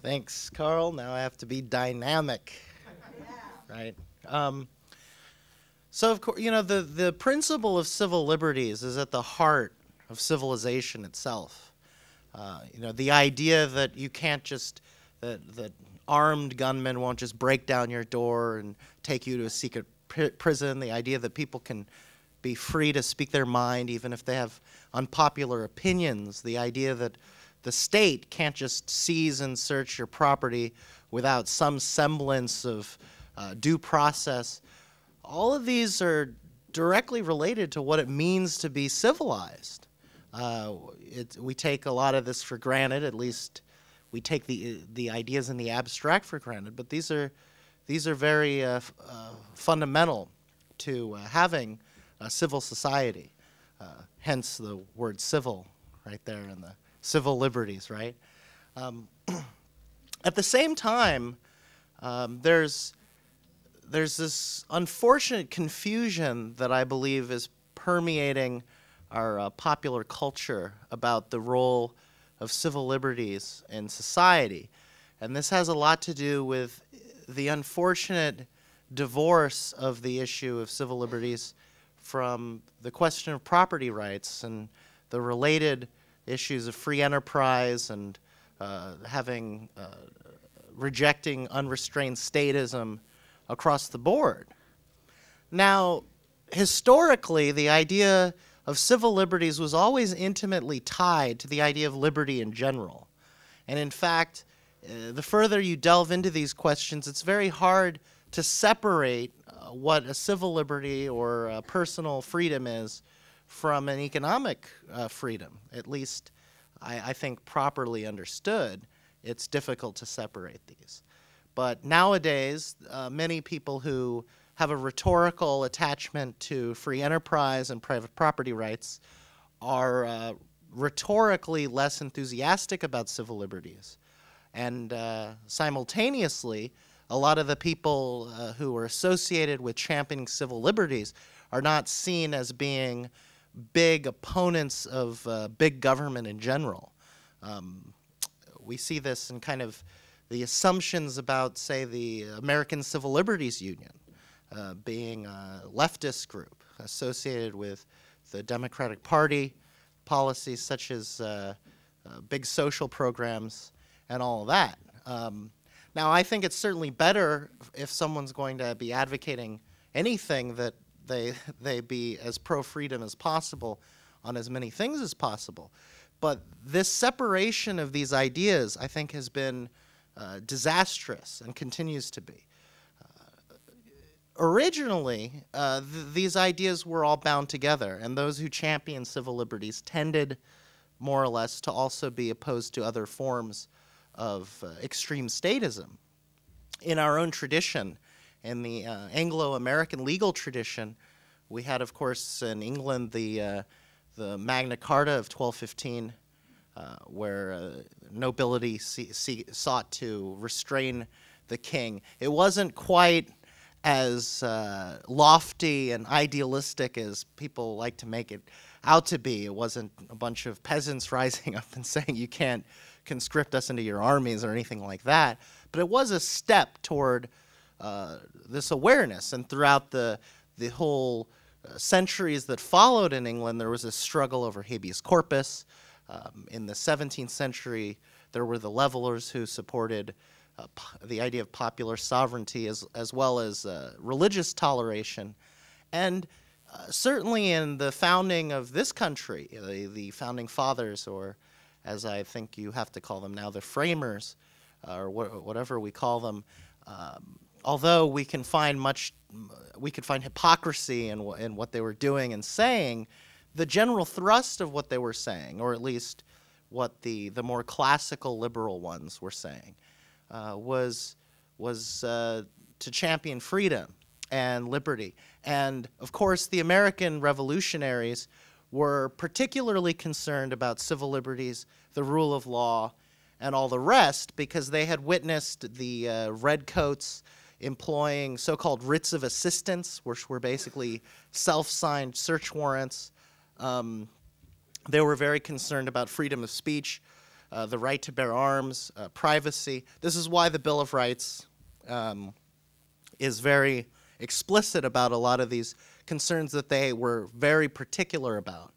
Thanks, Carl. Now I have to be dynamic, right? So, of course, the principle of civil liberties is at the heart of civilization itself. The idea that you can't just, that armed gunmen won't just break down your door and take you to a secret prison, the idea that people can be free to speak their mind even if they have unpopular opinions, the idea that the state can't just seize and search your property without some semblance of due process. All of these are directly related to what it means to be civilized. We take a lot of this for granted, at least we take the ideas in the abstract for granted, but these are very fundamental to having a civil society, hence the word civil right there in the civil liberties, right? At the same time, there's this unfortunate confusion that I believe is permeating our popular culture about the role of civil liberties in society. And this has a lot to do with the unfortunate divorce of the issue of civil liberties from the question of property rights and the related issues of free enterprise and rejecting unrestrained statism across the board. Now, historically, the idea of civil liberties was always intimately tied to the idea of liberty in general. And in fact, the further you delve into these questions, it's very hard to separate what a civil liberty or a personal freedom is from an economic freedom. At least, I think properly understood, it's difficult to separate these. But nowadays, many people who have a rhetorical attachment to free enterprise and private property rights are rhetorically less enthusiastic about civil liberties. And simultaneously, a lot of the people who are associated with championing civil liberties are not seen as being big opponents of big government in general. We see this in kind of the assumptions about, say, the American Civil Liberties Union being a leftist group associated with the Democratic Party, policies such as big social programs and all of that. Now, I think it's certainly better if someone's going to be advocating anything that they be as pro-freedom as possible on as many things as possible. But this separation of these ideas, I think, has been disastrous and continues to be. Originally, these ideas were all bound together, and those who championed civil liberties tended, more or less, to also be opposed to other forms of extreme statism. In our own tradition, in the Anglo-American legal tradition, we had, of course, in England the Magna Carta of 1215, where nobility sought to restrain the king. It wasn't quite as lofty and idealistic as people like to make it out to be. It wasn't a bunch of peasants rising up and saying you can't conscript us into your armies or anything like that. But it was a step toward this awareness. And throughout the whole centuries that followed in England, there was a struggle over habeas corpus. In the 17th century, there were the levelers who supported the idea of popular sovereignty as well as religious toleration. And certainly in the founding of this country, the founding fathers, or as I think you have to call them now, the framers, or whatever we call them, although we can find hypocrisy in what they were doing and saying, the general thrust of what they were saying, or at least what the more classical liberal ones were saying, was to champion freedom and liberty. And of course, the American revolutionaries were particularly concerned about civil liberties, the rule of law, and all the rest, because they had witnessed the redcoats employing so-called writs of assistance, which were basically self-signed search warrants. They were very concerned about freedom of speech. the right to bear arms, privacy. This is why the Bill of Rights is very explicit about a lot of these concerns that they were very particular about.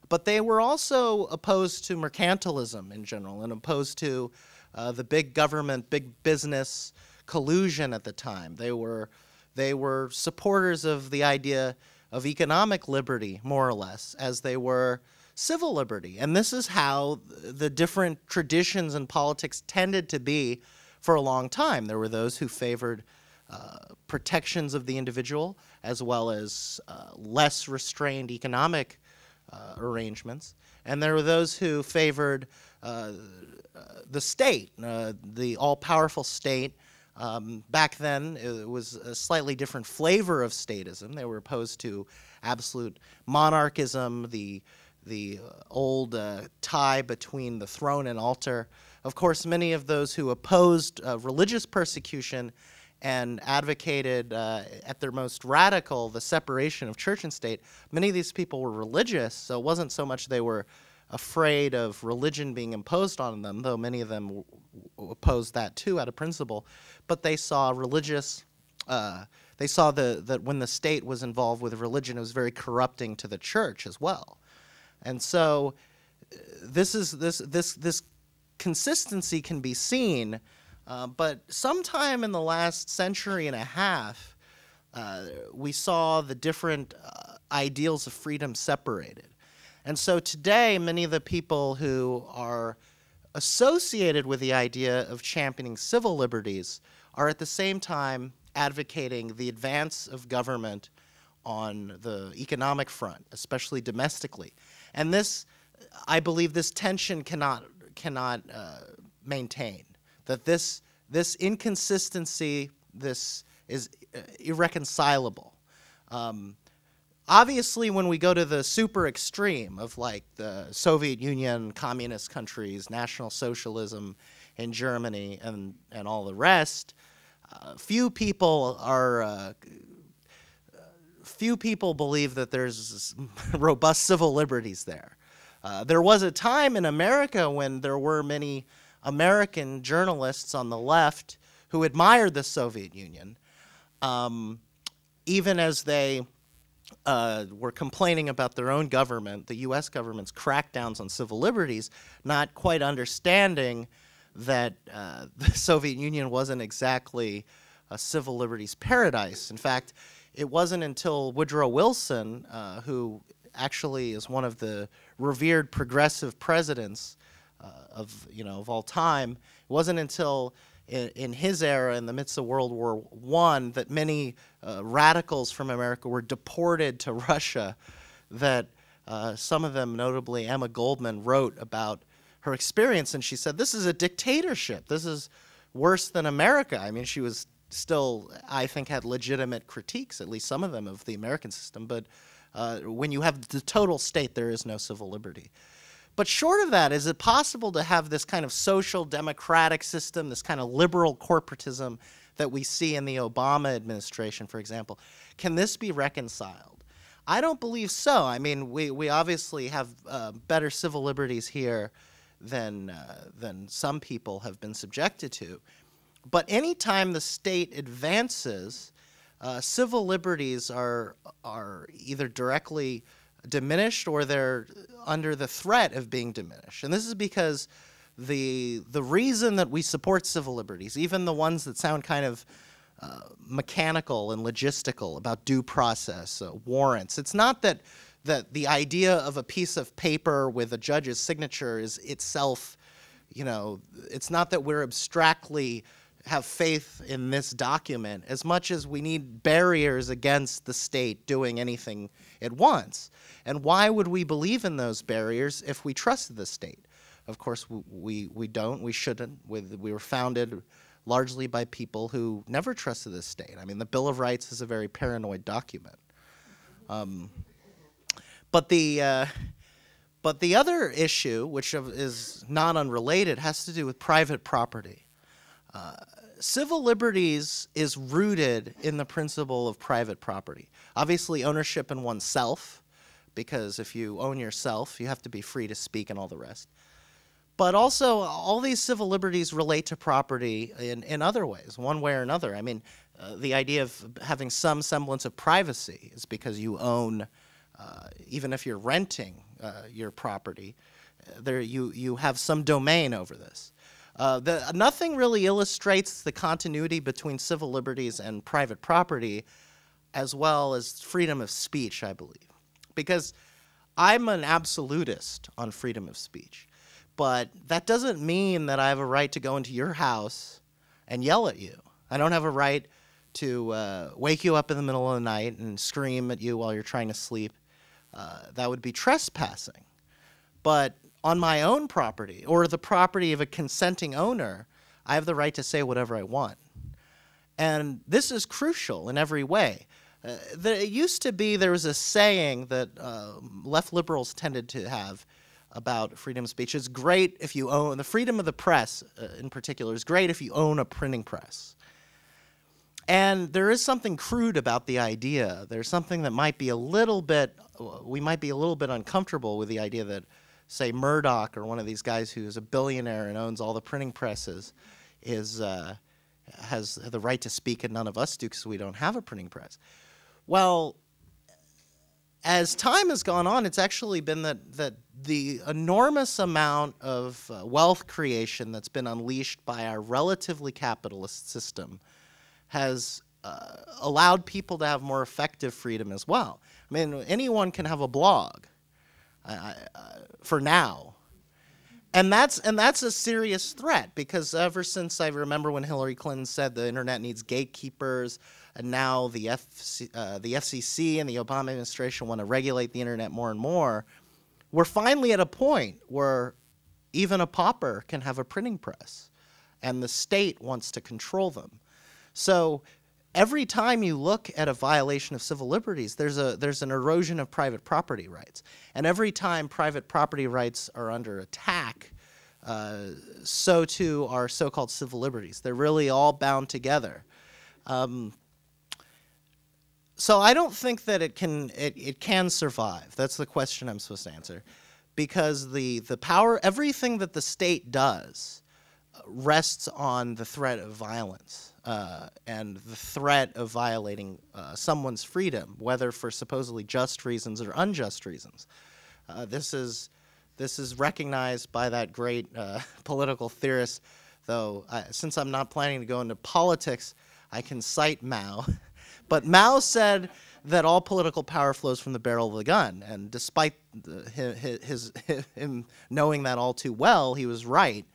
But they were also opposed to mercantilism in general and opposed to the big government, big business collusion at the time. They were supporters of the idea of economic liberty, more or less, as they were civil liberty. And this is how the different traditions in politics tended to be for a long time. There were those who favored protections of the individual as well as less restrained economic arrangements. And there were those who favored the state, the all-powerful state. Back then, it was a slightly different flavor of statism. They were opposed to absolute monarchism, the old tie between the throne and altar. Of course, many of those who opposed religious persecution and advocated at their most radical the separation of church and state, many of these people were religious, so it wasn't so much they were afraid of religion being imposed on them, though many of them opposed that too out of principle, but they saw religious, they saw that when the state was involved with religion, it was very corrupting to the church as well. And so this consistency can be seen, but sometime in the last century and a half, we saw the different ideals of freedom separated. And so today, many of the people who are associated with the idea of championing civil liberties are at the same time advocating the advance of government on the economic front, especially domestically. And this, I believe, this tension cannot maintain. That this inconsistency, this is irreconcilable. Obviously, when we go to the super extreme of like the Soviet Union, communist countries, National Socialism in Germany, and all the rest, few people believe that there's robust civil liberties there. There was a time in America when there were many American journalists on the left who admired the Soviet Union, even as they were complaining about their own government, the U.S. government's crackdowns on civil liberties, not quite understanding that the Soviet Union wasn't exactly a civil liberties paradise. In fact, it wasn't until Woodrow Wilson, who actually is one of the revered progressive presidents of all time, it wasn't until in his era, in the midst of World War I, that many radicals from America were deported to Russia, that some of them, notably Emma Goldman, wrote about her experience, and she said, this is a dictatorship. This is worse than America. I mean, she was still, I think, had legitimate critiques, at least some of them, of the American system, but when you have the total state, there is no civil liberty. But short of that, is it possible to have this kind of social democratic system, this kind of liberal corporatism that we see in the Obama administration, for example? Can this be reconciled? I don't believe so. I mean, we obviously have better civil liberties here than some people have been subjected to. But anytime the state advances, civil liberties are either directly diminished or they're under the threat of being diminished. And this is because the reason that we support civil liberties, even the ones that sound kind of mechanical and logistical about due process, warrants, it's not that the idea of a piece of paper with a judge's signature is itself, it's not that we're abstractly have faith in this document as much as we need barriers against the state doing anything it wants. And why would we believe in those barriers if we trusted the state? Of course, we don't, we shouldn't. We were founded largely by people who never trusted the state. I mean, the Bill of Rights is a very paranoid document. But the other issue, which is not unrelated, has to do with private property. Civil liberties is rooted in the principle of private property. Obviously, ownership in oneself, because if you own yourself, you have to be free to speak and all the rest. But also, all these civil liberties relate to property in other ways, one way or another. I mean, the idea of having some semblance of privacy is because you own, even if you're renting your property, you have some domain over this. Nothing really illustrates the continuity between civil liberties and private property as well as freedom of speech, I believe. Because I'm an absolutist on freedom of speech. But that doesn't mean that I have a right to go into your house and yell at you. I don't have a right to wake you up in the middle of the night and scream at you while you're trying to sleep. That would be trespassing. But on my own property or the property of a consenting owner, I have the right to say whatever I want. And this is crucial in every way. It used to be there was a saying that left liberals tended to have about freedom of speech. It's great if you own, the freedom of the press in particular is great if you own a printing press. And there is something crude about the idea. There's something that might be a little bit, we might be a little bit uncomfortable with the idea that, say, Murdoch or one of these guys who's a billionaire and owns all the printing presses has the right to speak and none of us do because we don't have a printing press. Well, as time has gone on, it's actually been that the enormous amount of wealth creation that's been unleashed by our relatively capitalist system has allowed people to have more effective freedom as well. I mean, anyone can have a blog for now. And that's a serious threat because ever since I remember when Hillary Clinton said the internet needs gatekeepers, and now the FCC and the Obama administration want to regulate the internet more and more, we're finally at a point where even a pauper can have a printing press, and the state wants to control them. So every time you look at a violation of civil liberties, there's an erosion of private property rights. And every time private property rights are under attack, so too are so-called civil liberties. They're really all bound together. So I don't think that it can survive. That's the question I'm supposed to answer. Because the power, everything that the state does rests on the threat of violence and the threat of violating someone's freedom, whether for supposedly just reasons or unjust reasons. This is recognized by that great political theorist, though since I'm not planning to go into politics, I can cite Mao. But Mao said that all political power flows from the barrel of the gun, and despite him knowing that all too well, he was right,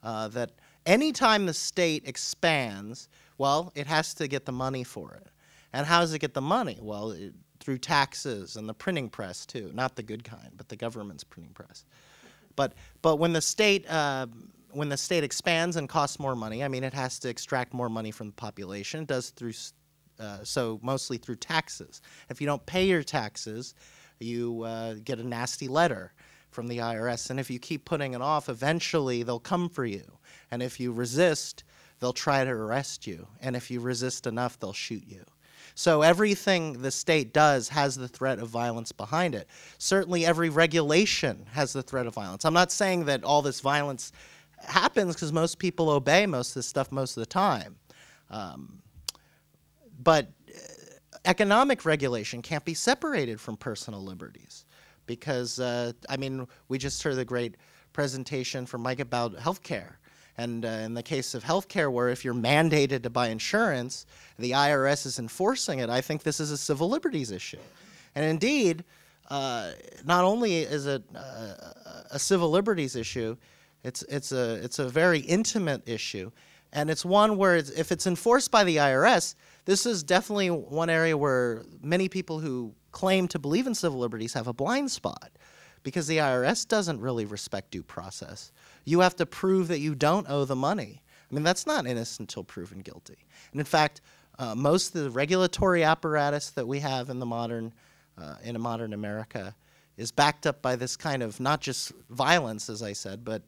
that any time the state expands, well, it has to get the money for it. And how does it get the money? Well, through taxes and the printing press, too. Not the good kind, but the government's printing press. But when the state expands and costs more money, I mean, it has to extract more money from the population. It does through so mostly through taxes. If you don't pay your taxes, you get a nasty letter from the IRS. And if you keep putting it off, eventually they'll come for you. And if you resist, they'll try to arrest you. And if you resist enough, they'll shoot you. So everything the state does has the threat of violence behind it. Certainly every regulation has the threat of violence. I'm not saying that all this violence happens because most people obey most of this stuff most of the time. But economic regulation can't be separated from personal liberties because, I mean, we just heard the great presentation from Mike about healthcare. And in the case of healthcare, where if you're mandated to buy insurance, the IRS is enforcing it, I think this is a civil liberties issue. And indeed, not only is it a civil liberties issue, it's a very intimate issue. And it's one where if it's enforced by the IRS, this is definitely one area where many people who claim to believe in civil liberties have a blind spot because the IRS doesn't really respect due process. You have to prove that you don't owe the money. I mean, that's not innocent until proven guilty. And in fact, most of the regulatory apparatus that we have in the modern America is backed up by this kind of not just violence, as I said, but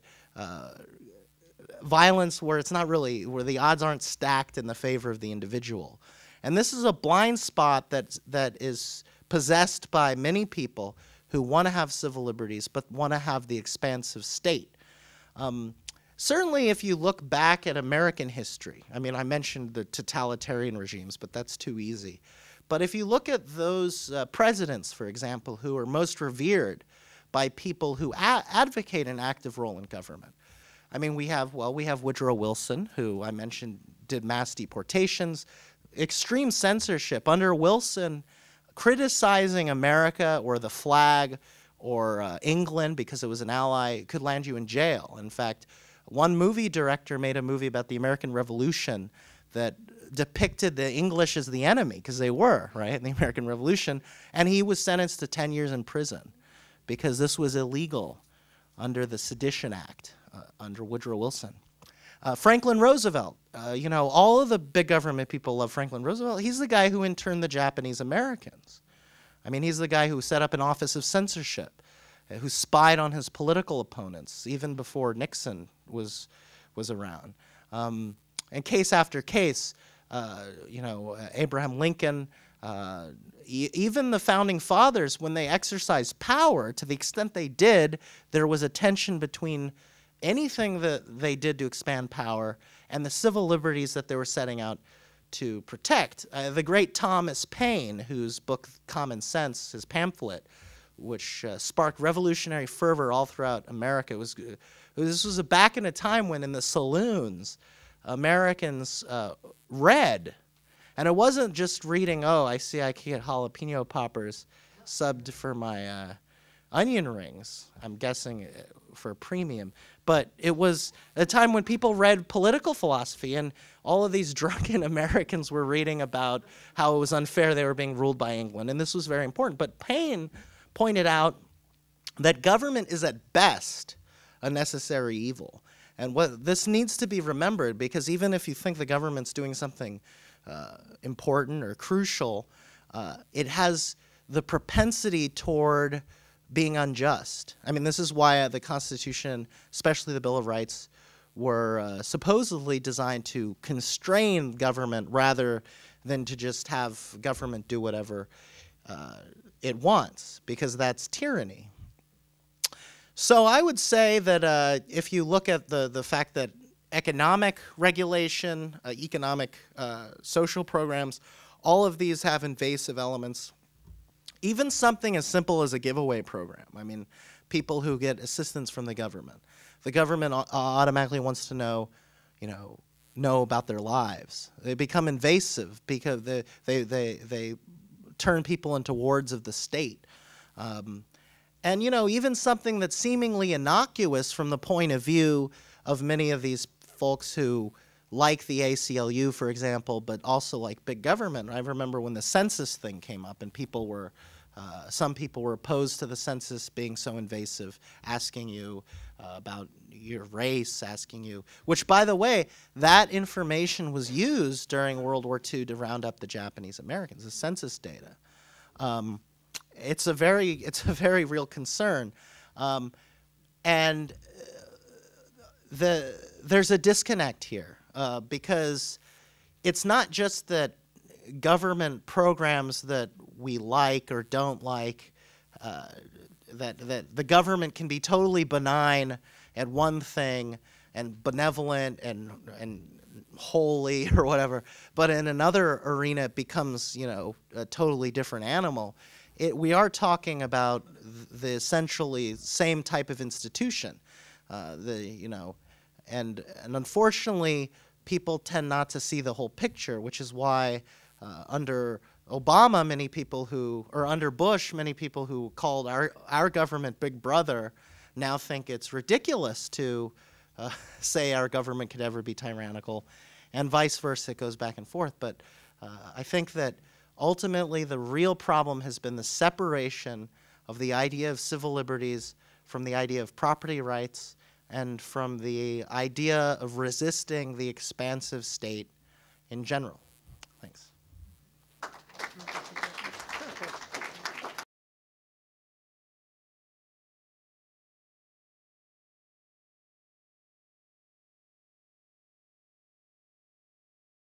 violence where it's not really, where the odds aren't stacked in the favor of the individual. And this is a blind spot that is possessed by many people who want to have civil liberties but want to have the expansive state. Certainly, if you look back at American history, I mean, I mentioned the totalitarian regimes, but that's too easy. But if you look at those presidents, for example, who are most revered by people who advocate an active role in government, I mean, we have Woodrow Wilson, who I mentioned did mass deportations, extreme censorship. Under Wilson, criticizing America or the flag or England because it was an ally could land you in jail. In fact, one movie director made a movie about the American Revolution that depicted the English as the enemy, because they were, right, in the American Revolution, and he was sentenced to 10 years in prison because this was illegal under the Sedition Act under Woodrow Wilson. Franklin Roosevelt, you know, all of the big government people love Franklin Roosevelt. He's the guy who interned the Japanese Americans. I mean, he's the guy who set up an office of censorship, who spied on his political opponents even before Nixon was around. And case after case, you know, Abraham Lincoln, even the founding fathers, when they exercised power, to the extent they did, there was a tension between anything that they did to expand power and the civil liberties that they were setting out to protect. The great Thomas Paine, whose book Common Sense, his pamphlet, which sparked revolutionary fervor all throughout America, this was back in a time when in the saloons, Americans read. And it wasn't just reading, oh, I see I can get jalapeno poppers subbed for my onion rings, I'm guessing for a premium. But it was a time when people read political philosophy, and all of these drunken Americans were reading about how it was unfair they were being ruled by England, and this was very important. But Paine pointed out that government is at best a necessary evil. And what this needs to be remembered, because even if you think the government's doing something important or crucial, it has the propensity toward being unjust. I mean, this is why the Constitution, especially the Bill of Rights, were supposedly designed to constrain government rather than to just have government do whatever it wants, because that's tyranny. So I would say that if you look at the fact that economic regulation, social programs, all of these have invasive elements. Even something as simple as a giveaway program. I mean, people who get assistance from the government automatically wants to know about their lives. They become invasive because they turn people into wards of the state. And even something that's seemingly innocuous from the point of view of many of these folks who like the ACLU, for example, but also like big government. I remember when the census thing came up and people were, some people were opposed to the census being so invasive, asking you about your race, asking you, which by the way, that information was used during World War II to round up the Japanese Americans, the census data. It's a very real concern. And there's a disconnect here. Because it's not just that government programs that we like or don't like, that the government can be totally benign at one thing and benevolent and holy or whatever, but in another arena it becomes a totally different animal. We are talking about the essentially same type of institution, and unfortunately, people tend not to see the whole picture, which is why under Obama, under Bush, many people who called our government Big Brother now think it's ridiculous to say our government could ever be tyrannical, and vice versa. It goes back and forth. But I think that ultimately the real problem has been the separation of the idea of civil liberties from the idea of property rights and from the idea of resisting the expansive state in general.